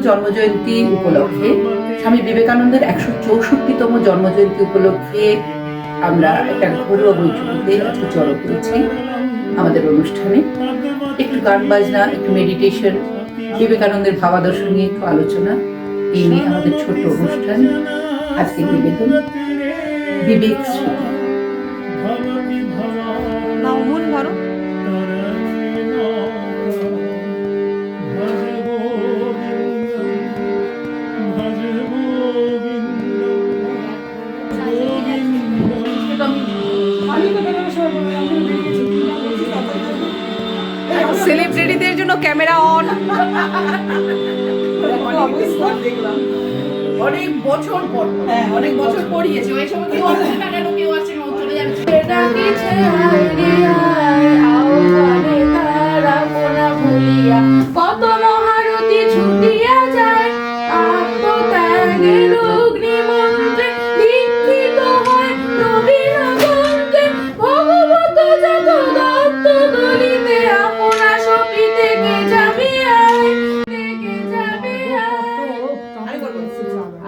জন্মজয়ন্তী উপলক্ষে, স্বামী বিবেকানন্দের 164তম জন্মজয়ন্তী উপলক্ষে আমরা একটা ঘরোয়া বৈঠকে আজকে জড়ো করেছি আমাদের অনুষ্ঠানে। একটু গান বাজনা, একটু মেডিটেশন, বিবেকানন্দের ভাবাদর্শ নিয়ে একটু আলোচনা, এই নিয়ে আমাদের ছোট্ট অনুষ্ঠান। আজকে নিবেদন বিবেক স্মৃতি। সেলিব্রিটিদের জন্য ক্যামেরা অন। অনেক বছর পর, অনেক বছর পড়িয়েছে ওই সময় কেউ আসছে না, কেন কেউ আসছে না, চলে যাচ্ছে। কত মহারতি ছুটিয়া যায়, আত্মত্যাগের অগ্নিমন্ত্রে দীক্ষিত হয় নবীন গণকে। ভগবত যত দত্ত দলিতে আপনা সপি থেকে যাবি আয়, থেকে যাবি আয়।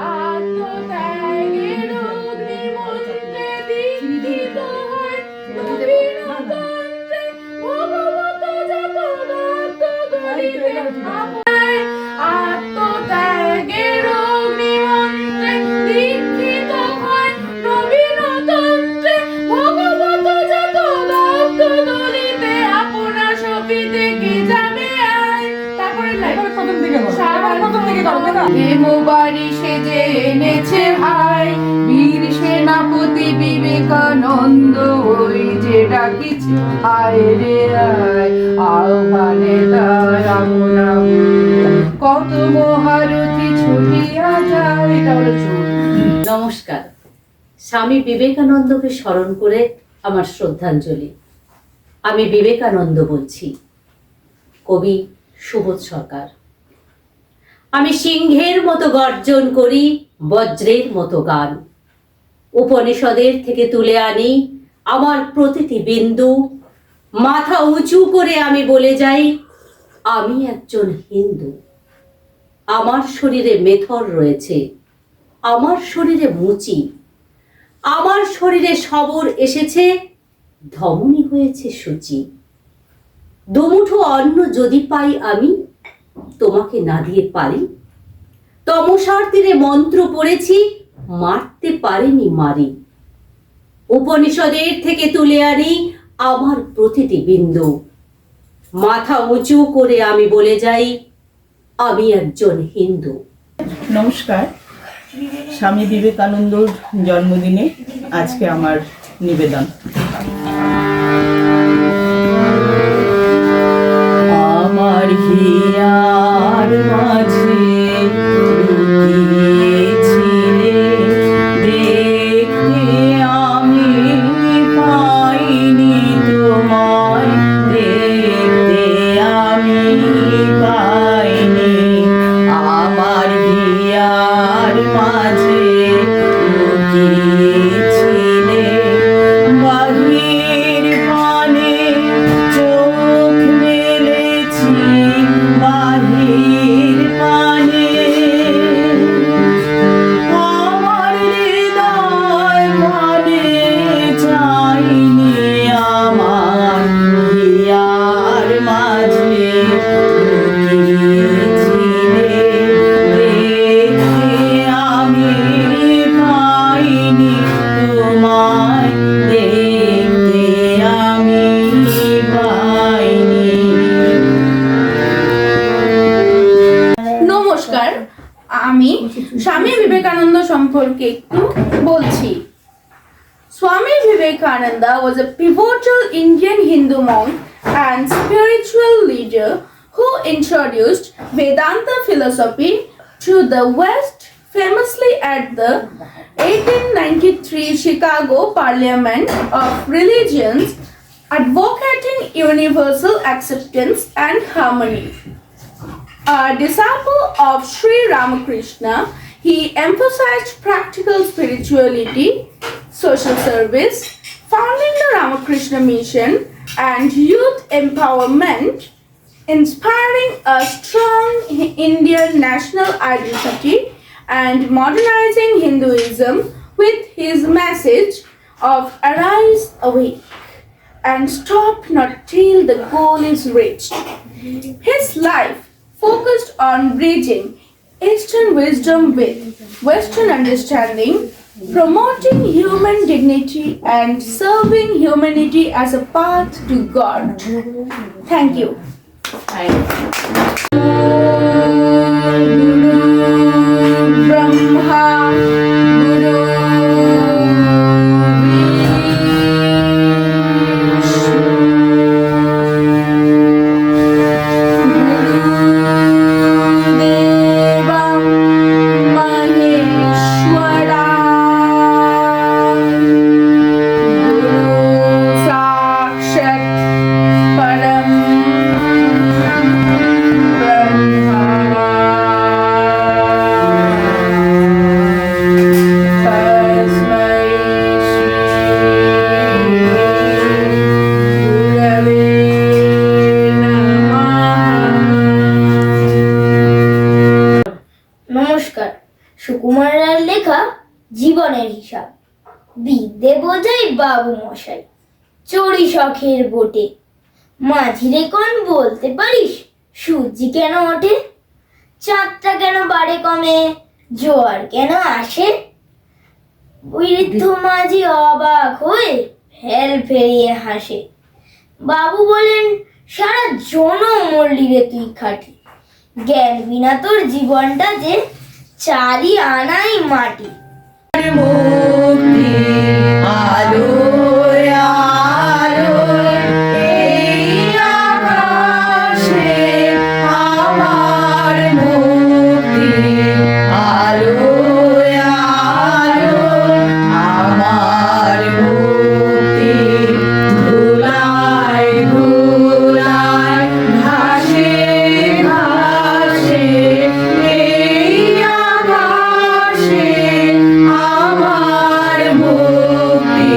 আত্মত্যাগের অগ্নিমন্ত্রে দীক্ষিত হয় নবীন গণকে। ভগবত যত দত্ত দলিতে আত্মত্যাগের অগ্নিমন্ত্রে দীক্ষিত হয় নবীন তন্ত্রে। ভগবত যত দত্ত দলিতে আপনা সপি থেকে যাবে আয়। তারপরে বাড়ি সেজে এনেছে হায়, বীর সেনাপতি বিবেকানন্দ ওই যে ডাকিছে আয় রে আয়, আহ্বানে তার আপনা কত মহারথী ছুটিয়া যায়। এটা হলো চোর। নমস্কার। স্বামী বিবেকানন্দকে স্মরণ করে আমার শ্রদ্ধাঞ্জলি। আমি বিবেকানন্দ বলছি। কবি সুবোধ সরকার। আমি সিংহের মতো গর্জন করি, বজ্রের মতো গান। উপনিষদের থেকে তুলে আনি আমার প্রতিটি বিন্দু। মাথা উঁচু করে আমি বলে যাই, আমি একজন হিন্দু। আমার শরীরে মেথর রয়েছে, আমার শরীরে মুচি, আমার শরীরে সবর এসেছে, ধমনী হয়েছে সূচি। দুমুঠো অন্ন যদি পাই আমি, তোমাকে না দিয়ে পারি। তমসার তীরে মন্ত্র পড়েছি, মারতে পারেনি মারি। উপনিষদের থেকে তুলে আনি আমার প্রতিটি বিন্দু। মাথা উঁচু করে আমি বলে যাই, আমি একজন হিন্দু। নমস্কার। স্বামী বিবেকানন্দর জন্মদিনে আজকে আমার নিবেদন। আমার হিয়ার মাঝে লুকিয়েছিলে, দেখতে আমি পাইনি তোমায়, দেখতে আমি পাইনি। আমার হিয়ার মাঝে লুকিয়েছিলে, বাহির পানে চোখ মেলেছি, বাহির পানে। আমার হৃদয় মানে চাইনি, আমার হিয়ার মাঝে লুকিয়েছিলে, দেখতে আমি পাইনি তোমায়, দেখতে আমি পাইনি। নমস্কার, আমি স্বামী বিবেকানন্দ সম্পর্কে একটু বলছি। Swami Vivekananda was a pivotal Indian Hindu monk and spiritual leader who introduced Vedanta philosophy to the West, famously at the 1893 Chicago Parliament of Religions, advocating universal acceptance and harmony. A disciple of Sri Ramakrishna, he emphasized practical spirituality, social service, founding the Ramakrishna Mission, and youth empowerment. inspiring a strong Indian national identity and modernizing Hinduism with his message of arise, awake, and stop not till the goal is reached. His life focused on bridging Eastern wisdom with Western understanding, promoting human dignity and serving humanity as a path to God. Thank you. Brahma Guru Deva Maheshwara Guru Sakshat Param নমস্কার। সুকুমার রায়ের লেখা জীবনের হিসাব। বিদ্যে বোঝাই বাবু মশাই, চড়ি শখের বোটে। মাঝিরে কোন বলতে পারিস, সূর্যি কেন ওঠে? চাঁদটা কেন বাড়ে কমে, জোয়ার কেন আসে? বৃদ্ধ মাঝি অবাক হয়ে ফেল ফেরিয়ে হাসে। বাবু বলেন, সারা জনম মরলি রে তুই খাটি, জ্ঞান বিনা তোর জীবনটা যে চারি আনাই মাটি। মুক্তি আলোয় আলোয় এই আকাশে আমার মুক্তি আলোয় আলোয় আমার মুক্তি ধুলায় ধুলায় ঘাসে ঘাসে এই আকাশে আমার মুক্তি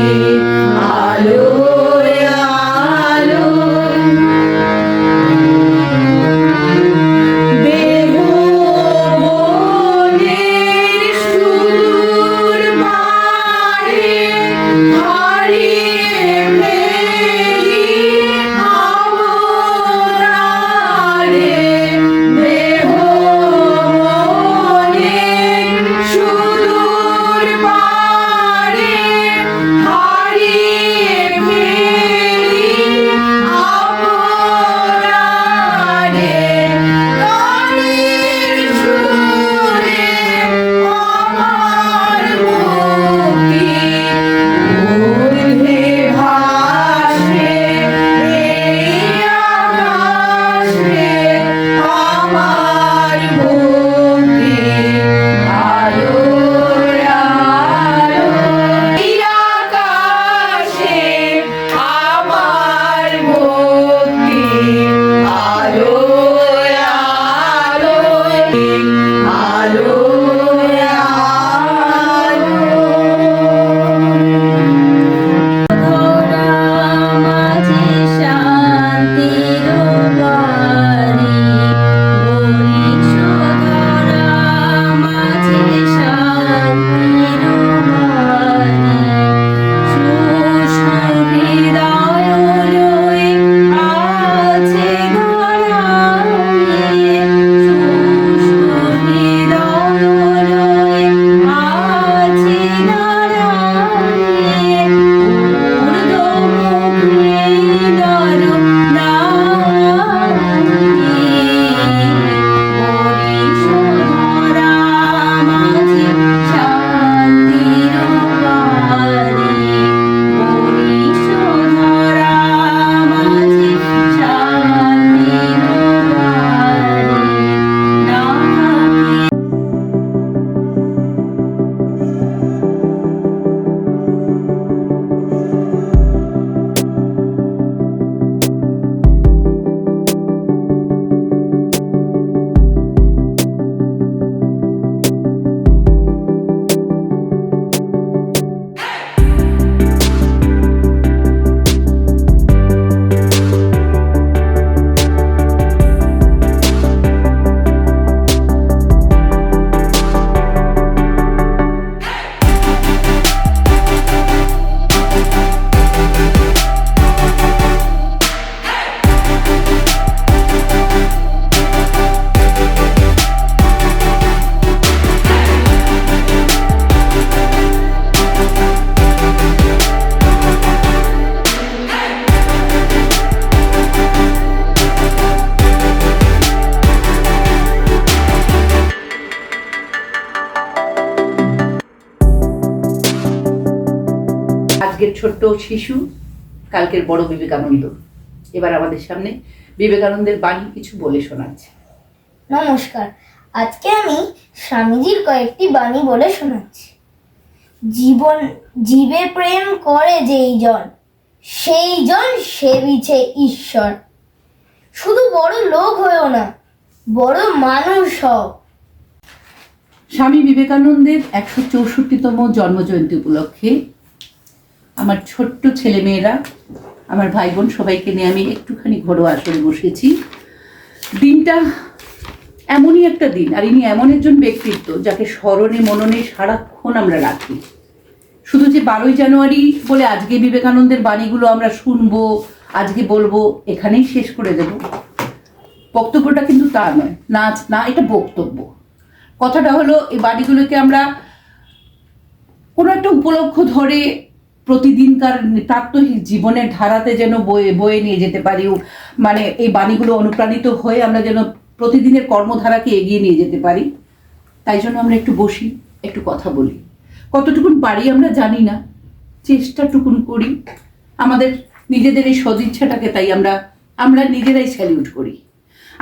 আজকের ছোট্ট শিশু, কালকের বড় বিবেকানন্দ। এবার আমাদের সামনে বিবেকানন্দের বাণী কিছু বলে শোনাচ্ছে। নমস্কার, আজকে আমি স্বামীজির কয়েকটি বাণী বলে শোনাচ্ছি। জীবে প্রেম করে যেই জন, সেই জন সেবিছে ঈশ্বর। শুধু বড় লোক হয়েও না, বড় মানুষ হও। স্বামী বিবেকানন্দের 164তম জন্মজয়ন্তী উপলক্ষে আমার ছোট্ট ছেলেমেয়েরা, আমার ভাই বোন সবাইকে নিয়ে আমি একটুখানি ঘরোয়া আসরে বসেছি। দিনটা এমনই একটা দিন, আর ইনি এমন একজন ব্যক্তিত্ব যাকে স্মরণে মননে সারাক্ষণ আমরা রাখি। শুধু যে 12ই জানুয়ারি বলে আজকে বিবেকানন্দের বাণীগুলো আমরা শুনবো, আজকে বলবো, এখানেই শেষ করে দেব, বক্তব্যটা কিন্তু তা নয়। নাচ না, এটা বক্তব্য। কথাটা হলো এই বাণীগুলোকে আমরা কোনো একটা উপলক্ষ ধরে প্রতিদিনকার প্রাত্যহিক জীবনের ধারাতে যেন বয়ে বয়ে নিয়ে যেতে পারি, মানে এই বাণীগুলো অনুপ্রাণিত হয়ে আমরা যেন প্রতিদিনের কর্মধারাকে এগিয়ে নিয়ে যেতে পারি। তাই জন্য আমরা একটু বসি, একটু কথা বলি। কতটুকুন পারি আমরা জানি না, চেষ্টাটুকুন করি। আমাদের নিজেদের এই সদিচ্ছাটাকে তাই আমরা নিজেরাই স্যালিউট করি।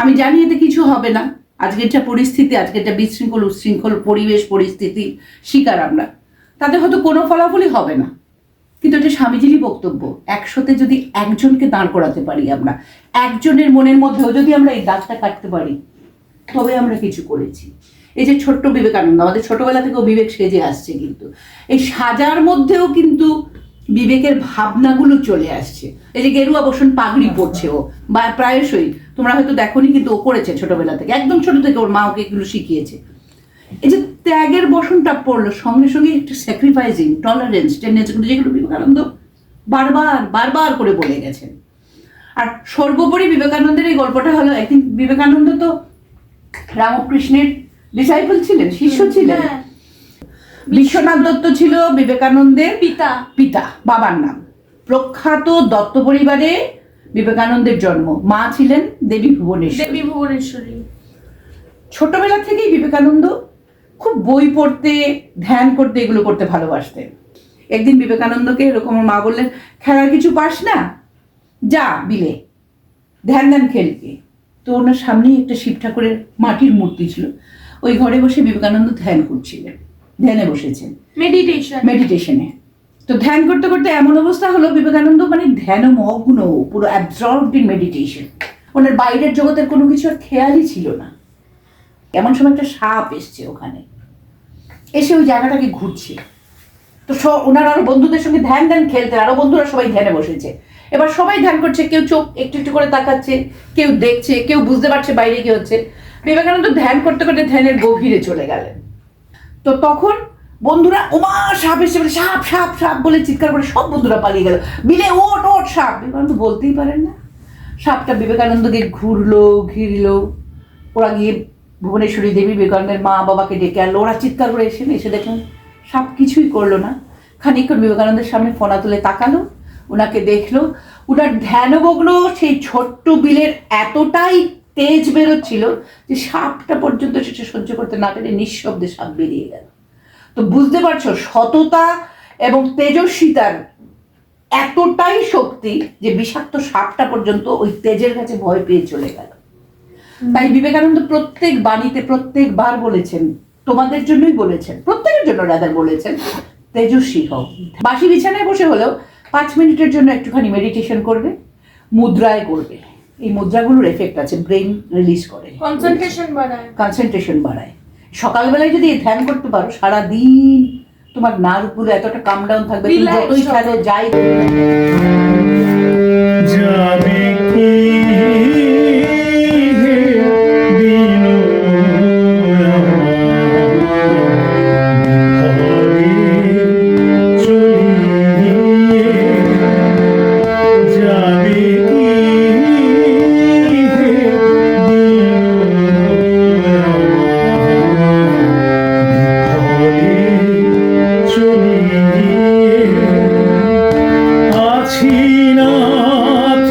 আমি জানি এতে কিছু হবে না, আজকের যা পরিস্থিতি, আজকের যা বিশৃঙ্খল উচ্ছৃঙ্খল পরিবেশ পরিস্থিতি শিকার আমরা, তাতে হয়তো কোনো ফলাফলই হবে না। কিন্তু এটা স্বামীজিরই বক্তব্য। 100তে যদি একজনকে দাঁড় করাতে পারি, আমরা একজনের মনের মধ্যেও যদি আমরা এই দাগটা কাটতে পারি, তবে আমরা কিছু করেছি। এই যে ছোট্ট বিবেকানন্দ, আমাদের ছোটবেলা থেকেও বিবেক সেজে আসছে, কিন্তু এই সাজার মধ্যেও কিন্তু বিবেকের ভাবনাগুলো চলে আসছে। এই যে গেরুয়া বসন পাগড়ি পরছে ও, বা প্রায়শই তোমরা হয়তো দেখোনি, কিন্তু ও করেছে ছোটবেলা থেকে, একদম ছোট থেকে ওর মা ওকে এগুলো শিখিয়েছে। এই যে ত্যাগের বসনটা পড়লো, সঙ্গে সঙ্গে একটু স্যাক্রিফাইসিং, টলারেন্স, টেন্ডেন্সি, যেগুলো বিবেকানন্দ বারবার করে বলে গেছেন। আর সর্বোপরি বিবেকানন্দের এই গল্পটা হলো, একদিন বিবেকানন্দ তো রামকৃষ্ণের ডিসাইপল ছিলেন, শিষ্য ছিলেন। বিশ্বনাথ দত্ত ছিল বিবেকানন্দের পিতা, বাবার নাম। প্রখ্যাত দত্ত পরিবারে বিবেকানন্দের জন্ম। মা ছিলেন দেবী ভুবনেশ্বরী। ছোটবেলা থেকেই বিবেকানন্দ খুব বই পড়তে, ধ্যান করতে, এগুলো করতে ভালোবাসতেন। একদিন বিবেকানন্দকে এরকম মা বললেন, খেলার কিছু পাস না, যা বিলে ধ্যান খেলকে। তো ওনার সামনেই একটা শিব ঠাকুরের মাটির মূর্তি ছিল, ওই ঘরে বসে বিবেকানন্দ ধ্যান করছিলেন, ধ্যানে বসেছেন, মেডিটেশনে। তো ধ্যান করতে করতে এমন অবস্থা হলো, বিবেকানন্দ মানে ধ্যানমগ্ন, পুরো অ্যাবজর্বড ইন মেডিটেশন। ওনার বাইরের জগতের কোনো কিছু আর খেয়ালই ছিল না। এমন সময় একটা সাপ এসছে ওখানে, এসে ওই জায়গাটাকে ঘুরছে। তো ওনার আরো বন্ধুদের সঙ্গে ধ্যান খেলতেন, আরো বন্ধুরা সবাই ধ্যানে বসেছে। এবার সবাই ধ্যান করছে, কেউ চোখ একটু একটু করে তাকাচ্ছে, কেউ দেখছে, কেউ বুঝতে পারছে বাইরে কি হচ্ছে। বিবেকানন্দ ধ্যান করতে করতে ধ্যানের গভীরে চলে গেলেন। তো তখন বন্ধুরা, ওমা সাপ এসছে বলে, সাপ সাপ সাপ বলে চিৎকার করে সব বন্ধুরা পালিয়ে গেল, বিলে ওট ওট সাপ। বিবেকানন্দ বলতেই পারেন না। সাপটা বিবেকানন্দকে ঘিরলো। ওরা গিয়ে ভুবনেশ্বরী দেবী, বিবেকানন্দের মা বাবাকে ডেকে আনলো। ওরা চিৎকার করে এসে দেখলেন সাপ কিছুই করলো না। খানিকক্ষণ বিবেকানন্দের সামনে ফোনা তুলে তাকালো, ওনাকে দেখলো। ওনার ধ্যানমগ্ন সেই ছোট্ট বিলের এতটাই তেজ বেরোচ্ছিল যে সাপটা পর্যন্ত সেটা সহ্য করতে না পেরে নিঃশব্দে সাপ বেরিয়ে গেল। তো বুঝতে পারছো, সততা এবং তেজস্বিতার এতটাই শক্তি যে বিষাক্ত সাপটা পর্যন্ত ওই তেজের কাছে ভয় পেয়ে চলে গেল। তাই বিবেকানন্দ প্রত্যেক বাণীতে প্রত্যেকবার বলেছেন, তোমাদের জন্যই বলেছেন, প্রত্যেকের জন্য রাদার বলেছেন, তেজস্বী হও। বাসি বিছানায় বসে হলেও 5 মিনিটের জন্য একটুখানি মেডিটেশন করবে, মুদ্রায় করবে। এই মুদ্রাগুলোর এফেক্ট আছে, ব্রেন রিলিজ করে, কনসেন্ট্রেশন বাড়ায়। সকালবেলায় যদি ধ্যান করতে পারো, সারাদিন তোমার নার্ভগুলো এতটা কাম ডাউন থাকবে, তুমি যতই খেলো যাই যাবে কি আছি নাথ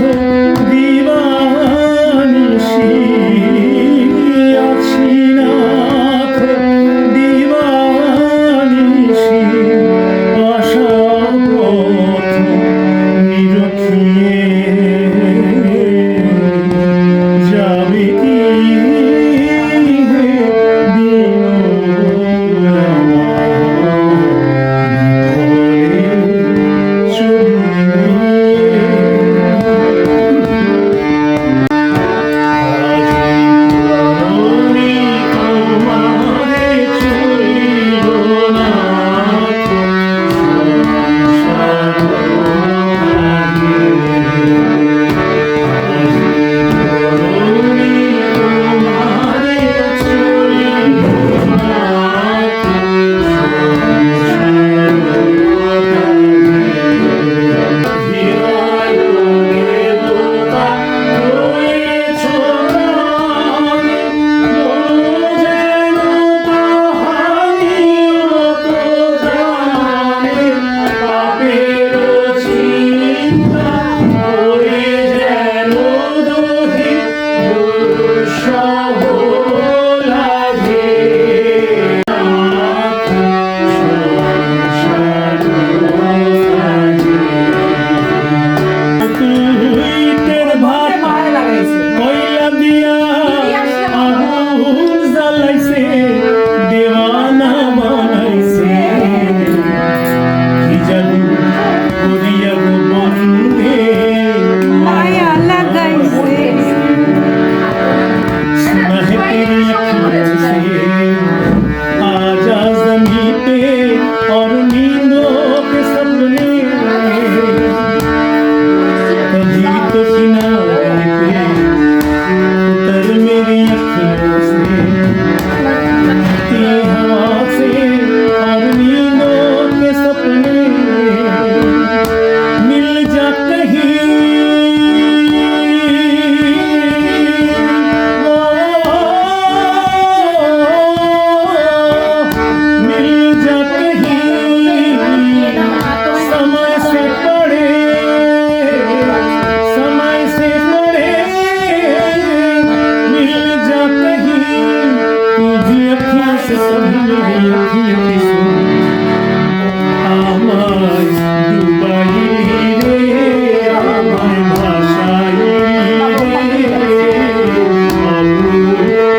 দিবা আমায় ডুবাইলি রে, আমায় ভাসাইলি রে,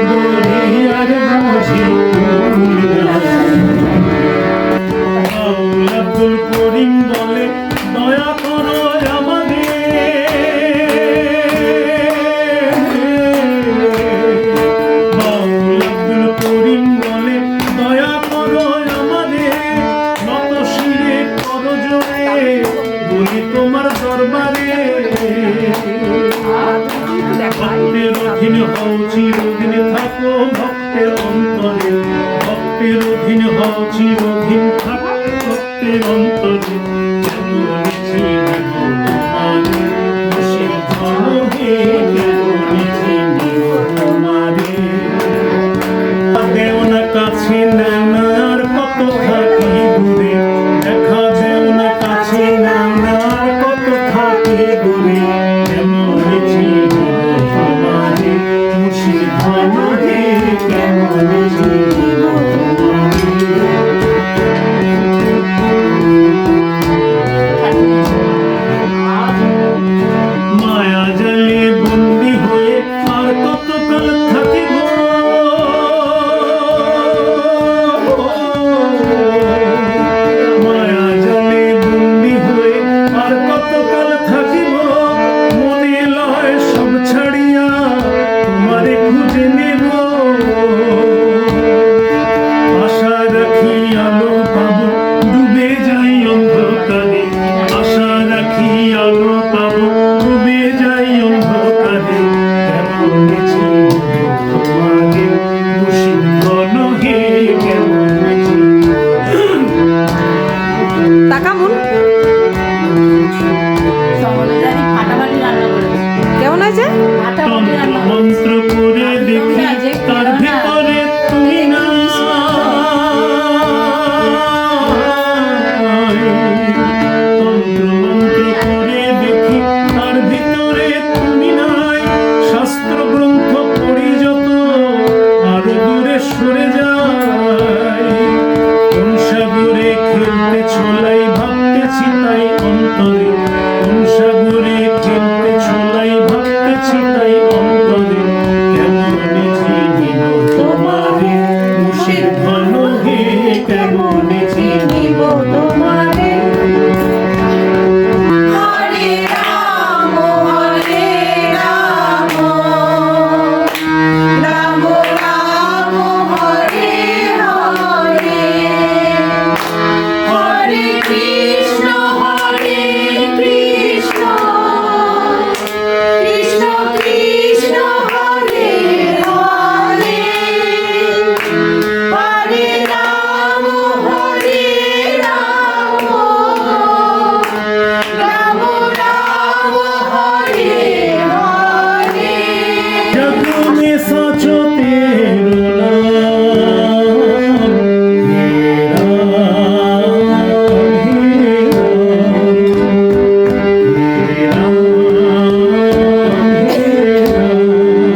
দরিয়ার বুঝি বাউল আব্দুল করিম বলে দয়া করো বাউল আব্দুল করিম বলে দয়া করো আমাদের, নত শিরে করো জোরে বলি তোমার দরবারে। ভক্তের অধীন হও চিরদিন থাকো ভক্তের অন্তরে, ভক্তের অধীন হও চিরদিন থাকো ভক্তের অন্তরে। যেমন ছিলে তোমারে খুশির ধনহে, কেমন ছিলে তোমারে। দেও না কাছে নাও না আর কত থাকি দূরে, দেখা দেও না কাছে নাও না আর কত থাকি দূরে। কেমন ছিল তোমারে খুশির ধনহে, কেমন ছিল তোমারে। মায়া জালে বন্দি হয়ে আর কতকাল থাকিব, মায়া জালে বন্দি হয়ে আর কতকাল থাকিব। মনে লয় সব ছাড়িয়া তোমারে খুঁজে নেব, আশা রাখি আলো পাবো ডুবে যাই অন্ধকারে, আশা রাখি আলো পাবো ডুবে যাই অন্ধকারে। কেমন ছিল তোমারে খুশির ধনহে, কেমন ছিল। তাকামুন কেমন আছে? তন্ত্র মন্ত্র করে দেখি তার ভিতরে তুমি না, তন্ত্র মন্ত্র করে দেখি তার ভিতরে তুমি নাই। শাস্ত্র গ্রন্থ পড়ি যত আরো দূরে সরে যায়, কোন সাগরে খেলতে ছোলাই ভাবতেছি তাই অন্তরে, কোন সাগরে খেলতে ছোলাই ভাবতেছি তাই